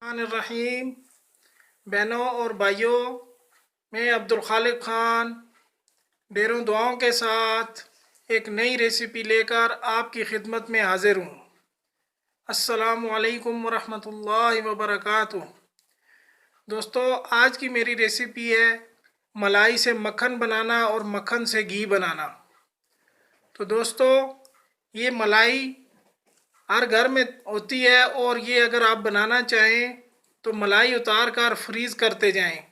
रहीम। बहनों और भाइयों, मैं अब्दुल खालिक ख़ान ढेरों दुआओं के साथ एक नई रेसिपी लेकर आपकी खिदमत में हाज़िर हूँ। अस्सलामु अलैकुम वरहमतुल्लाहि वबरकातुह। दोस्तों, आज की मेरी रेसिपी है मलाई से मक्खन बनाना और मक्खन से घी बनाना। तो दोस्तों, ये मलाई हर घर में होती है और ये अगर आप बनाना चाहें तो मलाई उतार कर फ्रीज़ करते जाएं।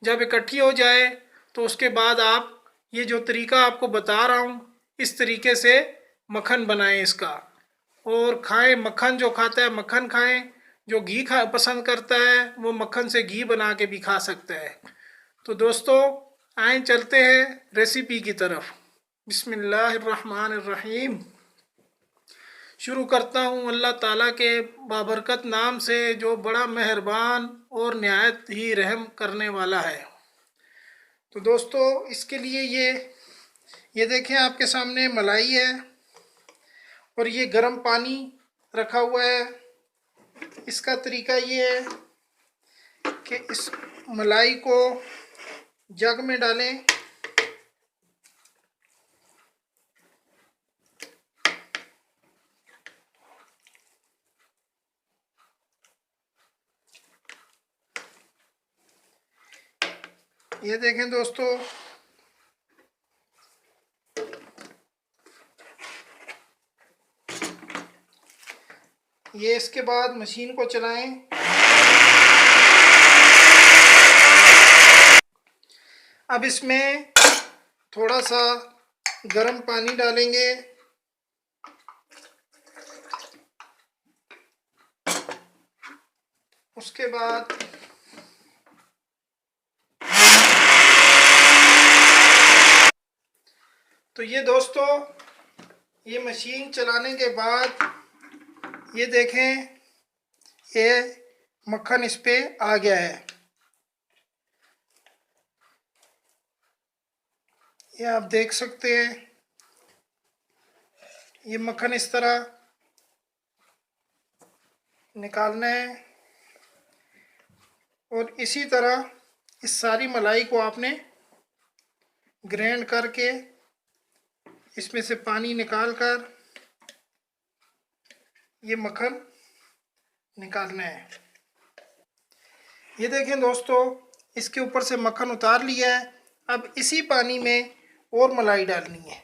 जब इकट्ठी हो जाए तो उसके बाद आप ये जो तरीका आपको बता रहा हूँ इस तरीके से मक्खन बनाएं इसका, और खाएं। मक्खन जो खाता है मक्खन खाएं, जो घी पसंद करता है वो मक्खन से घी बना के भी खा सकता है। तो दोस्तों, आए चलते हैं रेसिपी की तरफ। बिस्मिल्लाहिर्रहमानिर्रहीम। शुरू करता हूँ अल्लाह ताला के बाबरकत नाम से, जो बड़ा मेहरबान और नहायत ही रहम करने वाला है। तो दोस्तों, इसके लिए ये देखें, आपके सामने मलाई है और ये गर्म पानी रखा हुआ है। इसका तरीका ये है कि इस मलाई को जग में डालें। ये देखें दोस्तों, ये इसके बाद मशीन को चलाएं। अब इसमें थोड़ा सा गर्म पानी डालेंगे। उसके बाद तो ये दोस्तों, ये मशीन चलाने के बाद ये देखें, ये मक्खन इस पे आ गया है। ये आप देख सकते हैं, ये मक्खन इस तरह निकालना है और इसी तरह इस सारी मलाई को आपने ग्राइंड करके इसमें से पानी निकाल कर ये मक्खन निकालना है। ये देखें दोस्तों, इसके ऊपर से मक्खन उतार लिया है। अब इसी पानी में और मलाई डालनी है।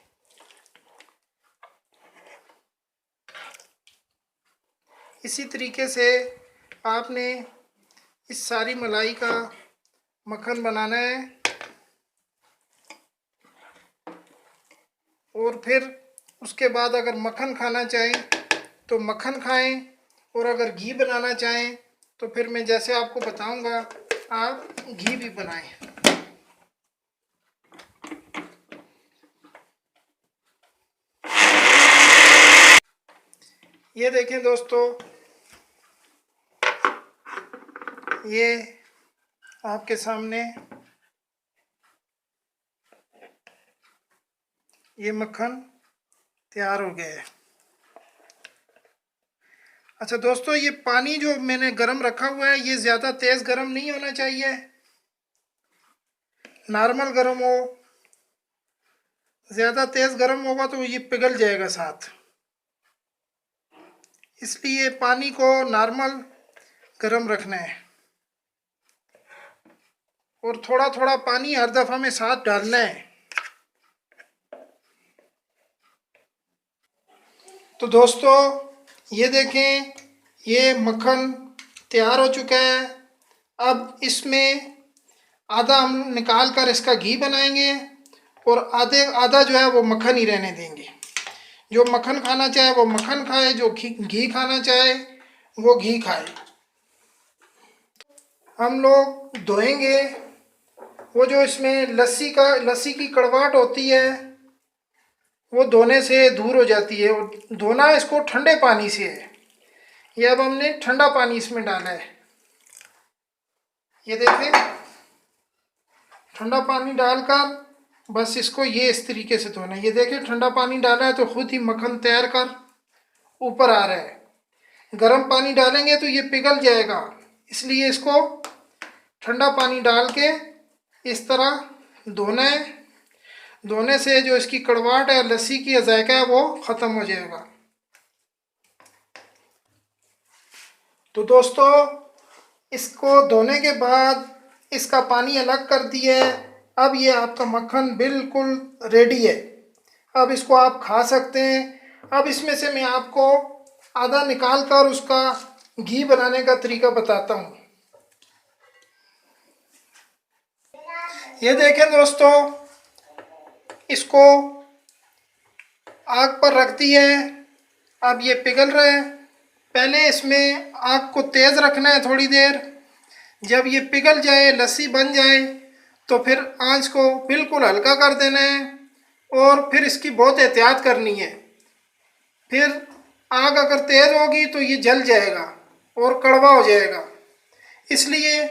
इसी तरीके से आपने इस सारी मलाई का मक्खन बनाना है और फिर उसके बाद अगर मक्खन खाना चाहें तो मक्खन खाएं, और अगर घी बनाना चाहें तो फिर मैं जैसे आपको बताऊंगा आप घी भी बनाएं। ये देखें दोस्तों, ये आपके सामने ये मक्खन तैयार हो गया है। अच्छा दोस्तों, ये पानी जो मैंने गरम रखा हुआ है ये ज़्यादा तेज़ गरम नहीं होना चाहिए, नॉर्मल गरम हो। ज़्यादा तेज़ गरम होगा तो ये पिघल जाएगा साथ, इसलिए पानी को नॉर्मल गरम रखना है और थोड़ा थोड़ा पानी हर दफ़ा में साथ डालना है। तो दोस्तों, ये देखें, ये मक्खन तैयार हो चुका है। अब इसमें आधा हम निकाल कर इसका घी बनाएंगे और आधा जो है वो मक्खन ही रहने देंगे। जो मक्खन खाना चाहे वो मक्खन खाए, जो घी खाना चाहे वो घी खाए। हम लोग धोएंगे। वो जो इसमें लस्सी की कड़वाहट होती है वो धोने से दूर हो जाती है, और धोना इसको ठंडे पानी से है। ये अब हमने ठंडा पानी इसमें डाला है। ये देखें, ठंडा पानी डालकर बस इसको ये इस तरीके से धोना है। ये देखें, ठंडा पानी डाला है तो खुद ही मक्खन तैर कर ऊपर आ रहा है। गर्म पानी डालेंगे तो ये पिघल जाएगा इसलिए इसको ठंडा पानी डाल के इस तरह धोना है। धोने से जो इसकी कड़वाहट है, लस्सी की जायका है, वो ख़त्म हो जाएगा। तो दोस्तों, इसको धोने के बाद इसका पानी अलग कर दिए। अब ये आपका मक्खन बिल्कुल रेडी है। अब इसको आप खा सकते हैं। अब इसमें से मैं आपको आधा निकाल कर उसका घी बनाने का तरीका बताता हूँ। ये देखें दोस्तों, इसको आग पर रख दिए। अब ये पिघल रहे हैं। पहले इसमें आग को तेज़ रखना है थोड़ी देर। जब ये पिघल जाए, लस्सी बन जाए, तो फिर आंच को बिल्कुल हल्का कर देना है और फिर इसकी बहुत एहतियात करनी है। फिर आग अगर तेज़ होगी तो ये जल जाएगा और कड़वा हो जाएगा, इसलिए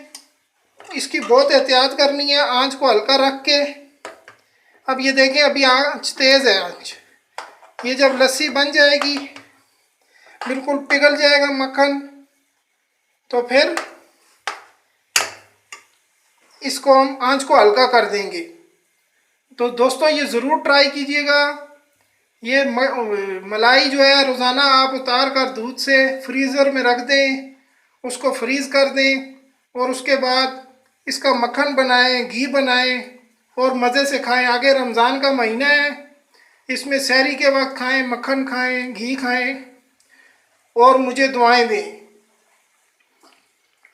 इसकी बहुत एहतियात करनी है। आंच को हल्का रख के। अब ये देखें, अभी आंच तेज़ है। आंच ये जब लस्सी बन जाएगी, बिल्कुल पिघल जाएगा मक्खन, तो फिर इसको हम आंच को हल्का कर देंगे। तो दोस्तों, ये ज़रूर ट्राई कीजिएगा। ये मलाई जो है रोज़ाना आप उतार कर दूध से फ्रीज़र में रख दें, उसको फ्रीज़ कर दें और उसके बाद इसका मक्खन बनाएं, घी बनाएं और मज़े से खाएं। आगे रमज़ान का महीना है, इसमें सहरी के वक्त खाएं, मक्खन खाएं, घी खाएं और मुझे दुआएं दें।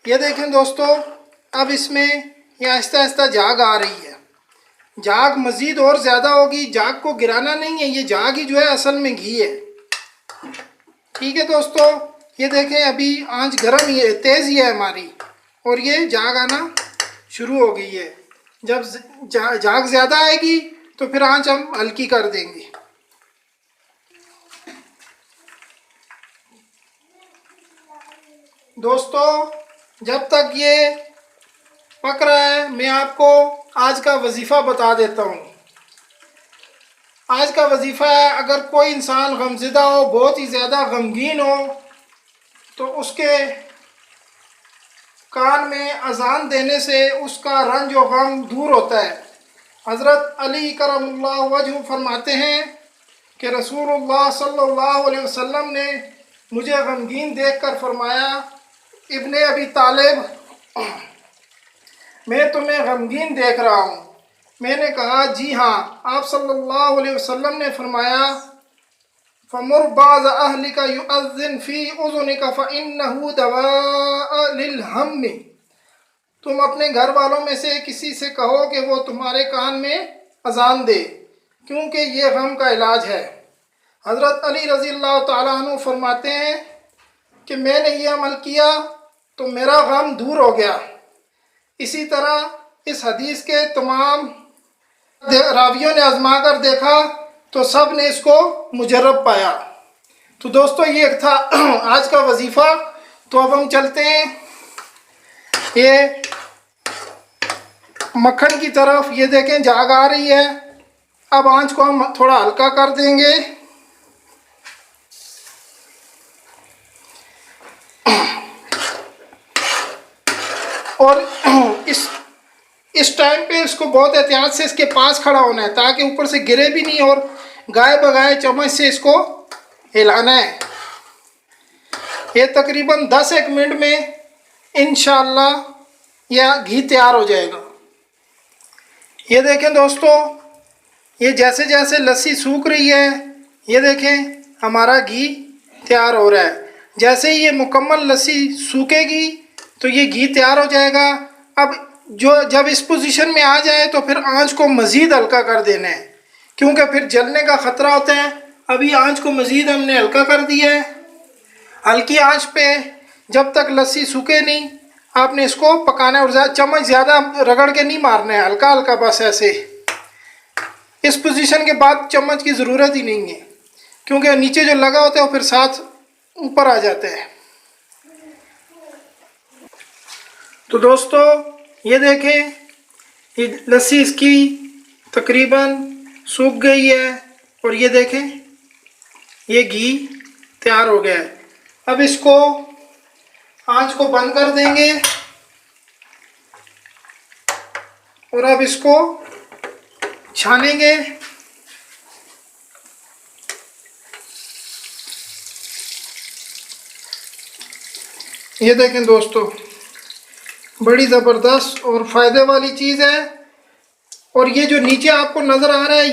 ये देखें दोस्तों, अब इसमें ये आहिस्ता आहिस्ता झाग आ रही है। झाग मज़ीद और ज़्यादा होगी। झाग को गिराना नहीं है, ये झाग ही जो है असल में घी है। ठीक है दोस्तों, ये देखें, अभी आंच गर्म ही है, तेज़ ही है हमारी, और ये झाग आना शुरू हो गई है। जब झाग ज़्यादा आएगी तो फिर आंच हम हल्की कर देंगे। दोस्तों, जब तक ये पक रहा है, मैं आपको आज का वजीफ़ा बता देता हूँ। आज का वजीफ़ा है, अगर कोई इंसान गमज़दा हो, बहुत ही ज़्यादा गमगीन हो, तो उसके कान में अजान देने से उसका रंज व गम दूर होता है। हज़रत अली करमुल्लाहु वजहू फरमाते हैं कि रसूलुल्लाह सल्लल्लाहु अलैहि वसल्लम ने मुझे गमगीन देखकर फरमाया, इब्ने अबी तालिब, मैं तुम्हें गमगीन देख रहा हूँ। मैंने कहा, जी हाँ। आप सल्लल्लाहु अलैहि वसल्लम ने फरमाया, फमुर बाज़ अहलिका युअज़्ज़िन फ़ी उज़ुनिका फ़इन्नहु दवा लिल हम्मी। तुम अपने घर वालों में से किसी से कहो कि वो तुम्हारे कान में अजान दे, क्योंकि ये गम का इलाज है। हज़रत अली रज़ी अल्लाह तआला अन्हु फरमाते हैं कि मैंने ये अमल किया तो मेरा गम दूर हो गया। इसी तरह इस हदीस के तमाम रावियों ने आजमा कर देखा तो सब ने इसको मुजर्रब पाया। तो दोस्तों, ये था आज का वजीफ़ा। तो अब हम चलते हैं ये मक्खन की तरफ। ये देखें, झाग आ रही है। अब आंच को हम थोड़ा हल्का कर देंगे। और इस टाइम पे इसको बहुत एहतियात से इसके पास खड़ा होना है, ताकि ऊपर से गिरे भी नहीं, और गाय बगाए चम्मच से इसको हिलाना है। ये तकरीबन 10-1 मिनट में इंशाअल्लाह यह घी तैयार हो जाएगा। ये देखें दोस्तों, ये जैसे जैसे लस्सी सूख रही है, ये देखें हमारा घी तैयार हो रहा है। जैसे ही ये मुकम्मल लस्सी सूखेगी तो ये घी तैयार हो जाएगा। अब जब इस पोजीशन में आ जाए तो फिर आंच को मज़ीद हल्का कर देना है, क्योंकि फिर जलने का ख़तरा होता है। अभी आंच को मज़ीद हमने हल्का कर दिया है। हल्की आंच पे जब तक लस्सी सूखे नहीं, आपने इसको पकाना है। और चम्मच ज़्यादा रगड़ के नहीं मारना है, हल्का हल्का, बस ऐसे। इस पोजीशन के बाद चम्मच की ज़रूरत ही नहीं है, क्योंकि नीचे जो लगा होता है वो फिर साथ ऊपर आ जाता है। तो दोस्तों, ये देखें, ये लस्सी इसकी तकरीबन सूख गई है, और ये देखें ये घी तैयार हो गया है। अब इसको आंच को बंद कर देंगे और अब इसको छानेंगे। ये देखें दोस्तों, बड़ी ज़बरदस्त और फ़ायदे वाली चीज़ है। और ये जो नीचे आपको नज़र आ रहा है,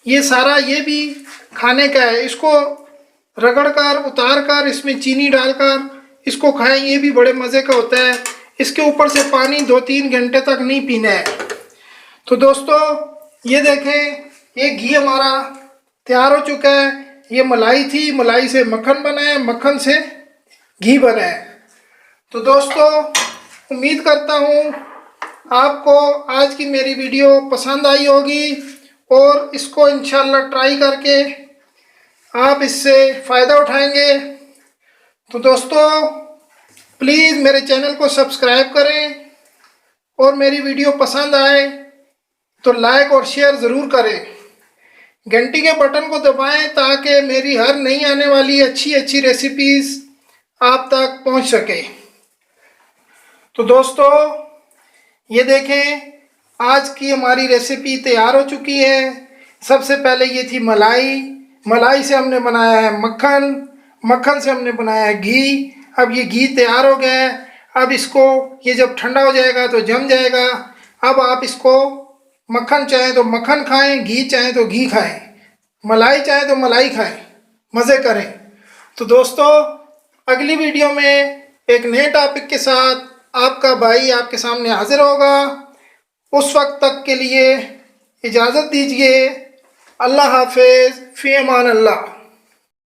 ये सारा ये भी खाने का है। इसको रगड़ कर उतार कर इसमें चीनी डालकर इसको खाएं, ये भी बड़े मज़े का होता है। इसके ऊपर से पानी 2-3 घंटे तक नहीं पीना है। तो दोस्तों ये देखें, ये घी हमारा तैयार हो चुका है। ये मलाई थी, मलाई से मक्खन बना है, मक्खन से घी बना है। तो दोस्तों उम्मीद करता हूँ आपको आज की मेरी वीडियो पसंद आई होगी और इसको इंशाल्लाह ट्राई करके आप इससे फ़ायदा उठाएंगे। तो दोस्तों प्लीज़ मेरे चैनल को सब्सक्राइब करें और मेरी वीडियो पसंद आए तो लाइक और शेयर ज़रूर करें। घंटी के बटन को दबाएं ताकि मेरी हर नई आने वाली अच्छी अच्छी रेसिपीज़ आप तक पहुंच सके। तो दोस्तों ये देखें, आज की हमारी रेसिपी तैयार हो चुकी है। सबसे पहले ये थी मलाई, मलाई से हमने बनाया है मक्खन, मक्खन से हमने बनाया है घी। अब ये घी तैयार हो गया है। अब इसको ये जब ठंडा हो जाएगा तो जम जाएगा। अब आप इसको मक्खन चाहें तो मक्खन खाएं, घी चाहें तो घी खाएं, मलाई चाहें तो मलाई खाएं, मज़े करें। तो दोस्तों अगली वीडियो में एक नए टॉपिक के साथ आपका भाई आपके सामने हाजिर होगा। उस वक्त तक के लिए इजाज़त दीजिए। अल्लाह हाफिज़, फ़ी अमान अल्लाह।